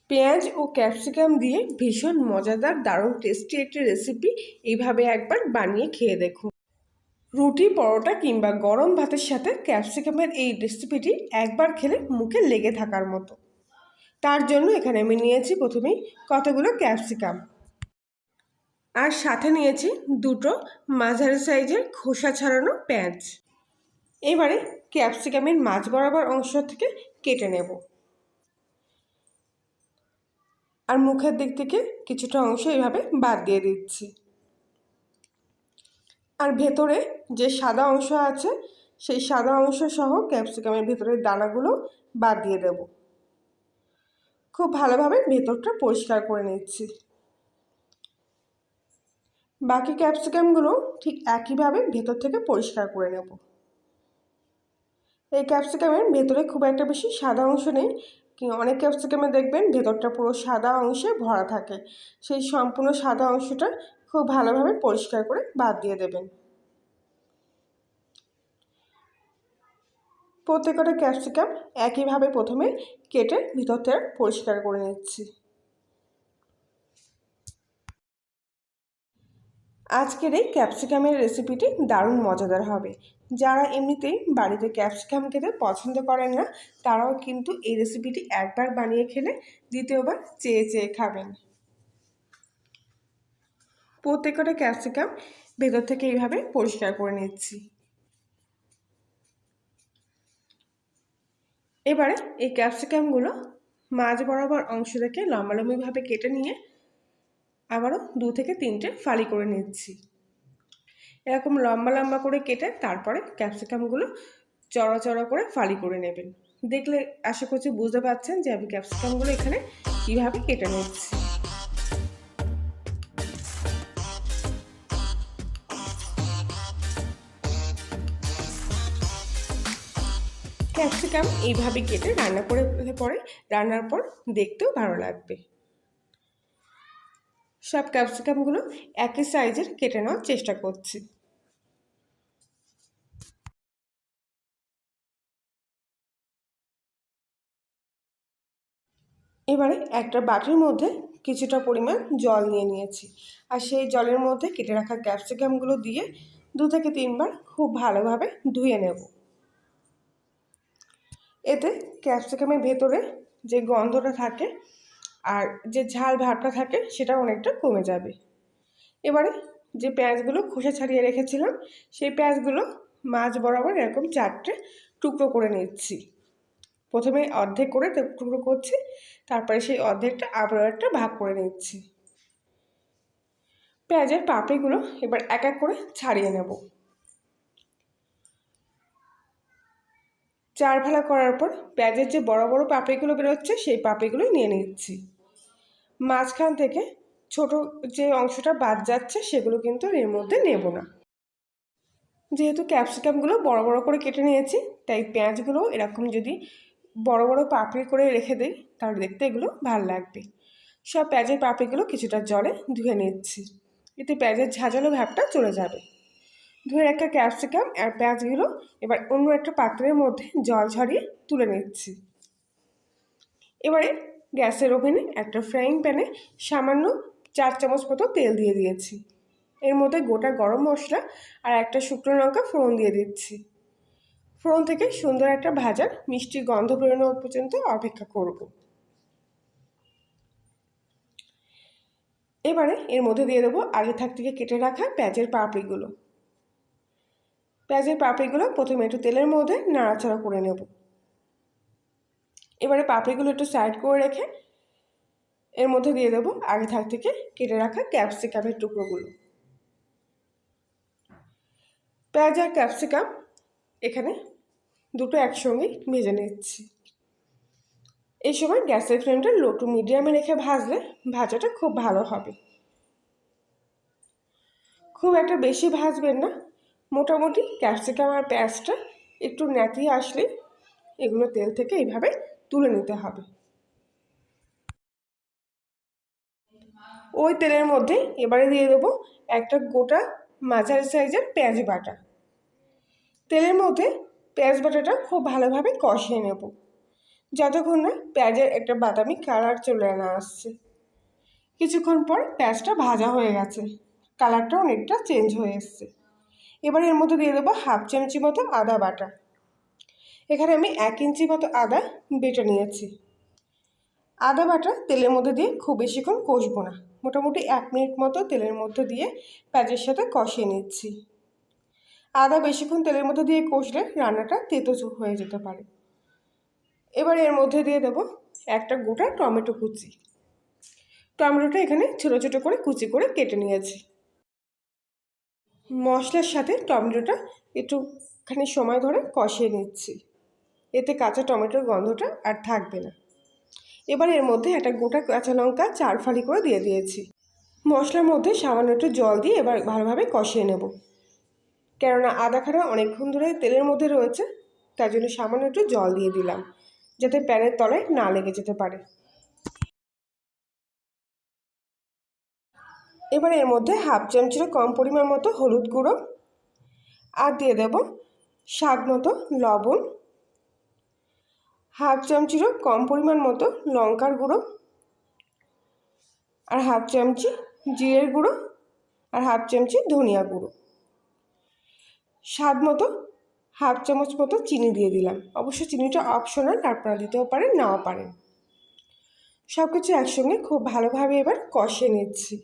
পেঁয়াজ ও ক্যাপসিকাম দিয়ে ভীষণ মজাদার দারুণ টেস্টি একটি রেসিপি এইভাবে একবার বানিয়ে খেয়ে দেখুন। রুটি, পরোটা কিংবা গরম ভাতের সাথে ক্যাপসিকামের এই রেসিপিটি একবার খেলে মুখে লেগে থাকার মতো। তার জন্য এখানে আমি নিয়েছি প্রথমেই কতগুলো ক্যাপসিকাম, আর সাথে নিয়েছি দুটো মাঝারি সাইজের খোসা ছাড়ানো পেঁয়াজ। এবারে ক্যাপসিকামের মাঝ বরাবর অংশ থেকে কেটে নেব, আর মুখের দিক থেকে কিছুটা অংশ এইভাবে বাদ দিয়ে দিচ্ছি। আর ভেতরে যে সাদা অংশ আছে সেই সাদা অংশ সহ ক্যাপসিকামের ভেতরের দানাগুলো বাদ দিয়ে দেব। খুব ভালোভাবে ভেতরটা পরিষ্কার করে নিচ্ছি। বাকি ক্যাপসিকামগুলো ঠিক একইভাবে ভেতর থেকে পরিষ্কার করে নেব। এই ক্যাপসিকামের ভেতরে খুব একটা বেশি সাদা অংশ নেই, অনেক ক্যাপসিকামে দেখবেন ভেতরটা পুরো সাদা অংশে ভরা থাকে। সেই সম্পূর্ণ সাদা অংশটা খুব ভালোভাবে পরিষ্কার করে বাদ দিয়ে দেবেন। প্রত্যেকটা ক্যাপসিকাম একইভাবে প্রথমে কেটে ভিতর থেকে পরিষ্কার করে নিচ্ছি। আজকের এই ক্যাপসিকামের রেসিপিটি দারুণ মজাদার হবে। যারা এমনিতেই বাড়িতে ক্যাপসিকাম খেতে পছন্দ করেন না, তারাও কিন্তু এই রেসিপিটি একবার বানিয়ে খেলে দ্বিতীয়বার চেয়ে চেয়ে খাবেন। প্রত্যেকটা ক্যাপসিকাম ভেতর থেকে এইভাবে পরিষ্কার করে নিচ্ছি। এবারে এই ক্যাপসিকামগুলো মাঝ বরাবর অংশ থেকে লম্বালম্বিভাবে কেটে নিয়ে আবারও 2 থেকে 3টে ফালি করে নিচ্ছি। এরকম লম্বা লম্বা করে কেটে তারপরে ক্যাপসিকামগুলো চড়া চড়া করে ফালি করে নেবেন। দেখলে আশা করছি বুঝতে পারছেন যে আমি ক্যাপসিকামগুলো এখানে কীভাবে কেটে নিচ্ছি। ক্যাপসিকাম এইভাবে কেটে রান্না করে পরে রান্নার পর দেখতেও ভালো লাগবে। সব ক্যাপসিকামগুলো একই সাইজের কেটে নেওয়ার চেষ্টা করছি। এবারে একটা বাটির মধ্যে কিছুটা পরিমাণ জল নিয়ে নিয়েছি, আর সেই জলের মধ্যে কেটে রাখা ক্যাপসিকামগুলো দিয়ে 2 থেকে 3 বার খুব ভালোভাবে ধুয়ে নেব। এতে ক্যাপসিকামের ভেতরে যে গন্ধটা থাকে আর যে ঝাল ভাবটা থাকে সেটা অনেকটা কমে যাবে। এবারে যে পেঁয়াজগুলো খোসা ছাড়িয়ে রেখেছিলাম সেই পেঁয়াজগুলো মাঝ বরাবর এরকম 4টে টুকরো করে নিচ্ছি। প্রথমে অর্ধেক করে টুকরো করছি, তারপরে সেই অর্ধেকটা আবারও একটা ভাগ করে নিচ্ছি। পেঁয়াজের পাপড়িগুলো এবার এক এক করে ছাড়িয়ে নেব। 4 ভালা করার পর পেঁয়াজের যে বড় বড় পাপড়িগুলো বেরোচ্ছে সেই পাপড়িগুলো নিয়ে নিচ্ছি। মাঝখান থেকে ছোট যে অংশটা বাদ যাচ্ছে সেগুলো কিন্তু এর মধ্যে নেব না। যেহেতু ক্যাপসিকামগুলো বড় বড় করে কেটে নিয়েছি, তাই পেঁয়াজগুলো এরকম যদি বড় বড় পাপড়ি করে রেখে দিই তাহলে দেখতে এগুলো ভালো লাগবে। সব পেঁয়াজের পাপড়িগুলো কিছুটা জলে ধুয়ে নিচ্ছি, এতে পেঁয়াজের ঝাঁঝালো ভাবটা চলে যাবে। ধুয়ে রাখা ক্যাপসিকাম আর পেঁয়াজগুলো এবার অন্য একটা পাত্রের মধ্যে জল ঝরিয়ে তুলে নিচ্ছি। এবারে গ্যাসের ওভেনে একটা ফ্রাইং প্যানে সামান্য 4 চামচ মতো তেল দিয়ে দিয়েছি। এর মধ্যে গোটা গরম মশলা আর একটা শুকনো লঙ্কা ফোড়ন দিয়ে দিচ্ছি। ফোড়ন থেকে সুন্দর একটা ভাজার মিষ্টি গন্ধ বেরোনো পর্যন্ত অপেক্ষা করব। এবারে এর মধ্যে দিয়ে দেবো আগে থেকে কেটে রাখা পেঁয়াজের পাপড়িগুলো। পেঁয়াজের পাপড়িগুলো প্রথমে একটু তেলের মধ্যে নাড়াচাড়া করে নেব। এবারে পাপড়িগুলো একটু সাইড করে রেখে এর মধ্যে দিয়ে দেবো আগে থেকে কেটে রাখা ক্যাপসিকামের টুকরোগুলো। পেঁয়াজ আর ক্যাপসিকাম এখানে দুটো একসঙ্গেই ভেজে নিচ্ছি। এই সময় গ্যাসের ফ্লেমটা লো টু মিডিয়ামে রেখে ভাজলে ভাজাটা খুব ভালো হবে। খুব একটা বেশি ভাজবেন না, মোটামুটি ক্যাপসিকাম আর পেঁয়াজটা একটু নেতিয়ে আসলে এগুলো তেল থেকে এইভাবে তুলে নিতে হবে। ওই তেলের মধ্যে এবারে দিয়ে দেবো একটা গোটা মাঝারি সাইজের পেঁয়াজ বাটা। তেলের মধ্যে পেঁয়াজ বাটাটা খুব ভালোভাবে কষিয়ে নেব। যতক্ষণ না পেঁয়াজের একটা বাদামি কালার চলে না আসছে। কিছুক্ষণ পর পেঁয়াজটা ভাজা হয়ে গেছে, কালারটা অনেকটা চেঞ্জ হয়ে এসছে। এবার এর মধ্যে দিয়ে দেবো হাফ চামচি মতো আদা বাটা। এখানে আমি 1 ইঞ্চি মতো আদা বেটে নিয়েছি। আদা বাটা তেলের মধ্যে দিয়ে খুব বেশিক্ষণ কষবো না, মোটামুটি 1 মিনিট মতো তেলের মধ্যে দিয়ে পেঁয়াজের সাথে কষিয়ে নিচ্ছি। আদা বেশিক্ষণ তেলের মধ্যে দিয়ে কষলে রান্নাটা তেতো হয়ে যেতে পারে। এবার এর মধ্যে দিয়ে দেবো একটা গোটা টমেটো কুচি। টমেটোটা এখানে ছোটো ছোটো করে কুচি করে কেটে নিয়েছি। মশলার সাথে টমেটোটা একটুখানি সময় ধরে কষিয়ে নিচ্ছি, এতে কাঁচা টমেটোর গন্ধটা আর থাকবে না। এবার এর মধ্যে একটা গোটা কাঁচা লঙ্কা 4 ফালি করে দিয়ে দিয়েছি। মশলার মধ্যে সামান্য একটু জল দিয়ে এবার ভালোভাবে কষিয়ে নেব, কেননা আদা খাড়া অনেকক্ষণ ধরে তেলের মধ্যে রয়েছে, তার জন্য সামান্য একটু জল দিয়ে দিলাম, যাতে প্যানের তলায় না লেগে যেতে পারে। এবার এর মধ্যে হাফ চামচিরও কম পরিমাণ মতো হলুদ গুঁড়ো, আর দিয়ে দেব স্বাদ মতো লবণ, হাফ চামচিরও কম পরিমাণ মতো লঙ্কার গুঁড়ো, আর হাফ চামচি জিরের গুঁড়ো, আর হাফ চামচি ধনিয়া গুঁড়ো। স্বাদ মতো হাফ চামচ মতো চিনি দিয়ে দিলাম। অবশ্য চিনিটা অপশনাল, আপনারা দিতেও পারেন নাও পারেন। সব কিছু একসঙ্গে খুব ভালোভাবে এবার কষিয়ে নিচ্ছি।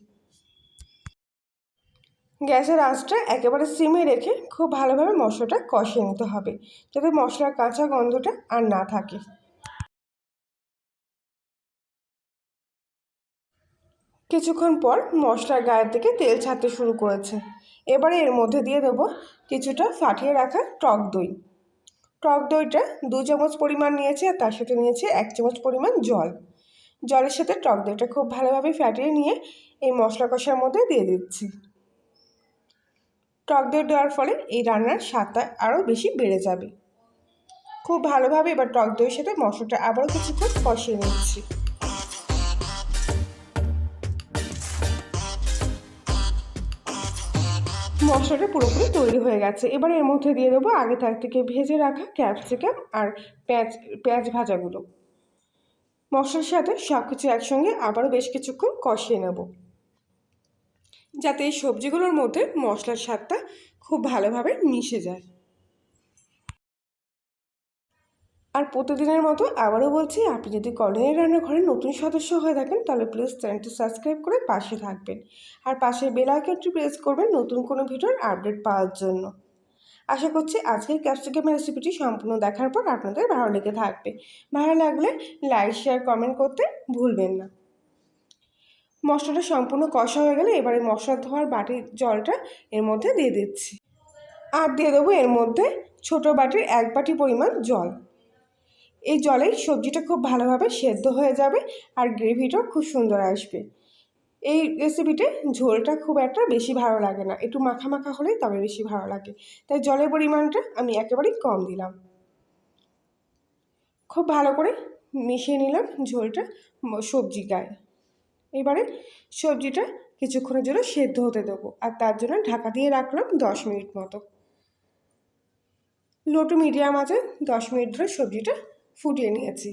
গ্যাসের আঁচটা একেবারে সিমে রেখে খুব ভালোভাবে মশলাটা কষিয়ে নিতে হবে, যাতে মশলার কাঁচা গন্ধটা আর না থাকে। কিছুক্ষণ পর মশলার গায়ের থেকে তেল ছাড়তে শুরু করেছে। এবারে এর মধ্যে দিয়ে দেবো কিছুটা ফাটিয়ে রাখা টক দই। টক দইটা 2 চামচ পরিমাণ নিয়েছি, আর তার সাথে নিয়েছি 1 চামচ পরিমাণ জল। জলের সাথে টক দইটা খুব ভালোভাবে ফাটিয়ে নিয়ে এই মশলা কষার মধ্যে দিয়ে দিচ্ছি। টক দই দেওয়ার ফলে এই রান্নার স্বাদটা আরও বেশি বেড়ে যাবে। খুব ভালোভাবে এবার টক দইয়ের সাথে মশলাটা আবারও কিছুক্ষণ কষিয়ে নিচ্ছি। মশলাটা পুরোপুরি তৈরি হয়ে গেছে। এবার এর মধ্যে দিয়ে দেবো আগে থেকে ভেজে রাখা ক্যাপসিকাম আর পেঁয়াজ ভাজাগুলো। মশলার সাথে সব কিছু একসঙ্গে আবারও বেশ কিছুক্ষণ কষিয়ে নেব, যাতে এই সবজিগুলোর মধ্যে মশলার স্বাদটা খুব ভালোভাবে মিশে যায়। আর প্রতিদিনের মতো আবারও বলছি, আপনি যদি কল্যাণী রান্নাঘরের নতুন সদস্য হয়ে থাকেন তাহলে প্লিজ চ্যানেলটি সাবস্ক্রাইব করে পাশে থাকবেন, আর পাশের বেল আইকনটি প্রেস করবেন নতুন কোনো ভিডিওর আপডেট পাওয়ার জন্য। আশা করছি আজকের ক্যাপসিকামের রেসিপিটি সম্পূর্ণ দেখার পর আপনাদের ভালো লেগে থাকবে। ভালো লাগলে লাইক শেয়ার কমেন্ট করতে ভুলবেন না। মশলাটা সম্পূর্ণ কষা হয়ে গেলে এবারে মশলা ধোয়ার বাটির জলটা এর মধ্যে দিয়ে দিচ্ছি, আর দিয়ে দেবো এর মধ্যে ছোটো বাটির 1 বাটি পরিমাণ জল। এই জলেই সবজিটা খুব ভালোভাবে সেদ্ধ হয়ে যাবে, আর গ্রেভিটাও খুব সুন্দর আসবে। এই রেসিপিতে ঝোলটা খুব একটা বেশি ভালো লাগে না, একটু মাখা মাখা হলেই তবে বেশি ভালো লাগে, তাই জলের পরিমাণটা আমি একেবারেই কম দিলাম। খুব ভালো করে মিশিয়ে নিলাম ঝোলটা সবজি গায়ে। এবারে সবজিটা কিছুক্ষণের জন্য সেদ্ধ হতে দেবো, আর তার জন্য ঢাকা দিয়ে রাখলাম 10 মিনিট মতো। লো টু মিডিয়াম আছে 10 মিনিট ধরে সবজিটা ফুটিয়ে নিয়েছি।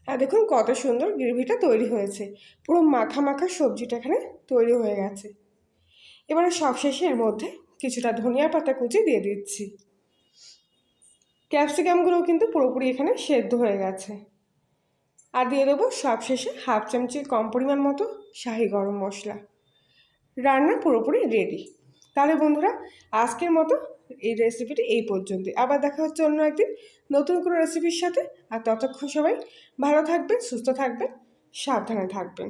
আর দেখুন কত সুন্দর গ্রেভিটা তৈরি হয়েছে, পুরো মাখা মাখা সবজিটা এখানে তৈরি হয়ে গেছে। এবারে সবশেষে এর মধ্যে কিছুটা ধনিয়া পাতা কুচি দিয়ে দিচ্ছি। ক্যাপসিকামগুলোও কিন্তু পুরোপুরি এখানে সেদ্ধ হয়ে গেছে। আর দিয়ে দেবো সবশেষে হাফ চামচি কম পরিমাণ মতো শাহি গরম মশলা। রান্না পুরোপুরি রেডি। তাহলে বন্ধুরা আজকের মতো এই রেসিপিটি এই পর্যন্তই। আবার দেখা হচ্ছে অন্য একদিন নতুন কোনো রেসিপির সাথে। আর ততক্ষণ সবাই ভালো থাকবেন, সুস্থ থাকবেন, সাবধানে থাকবেন।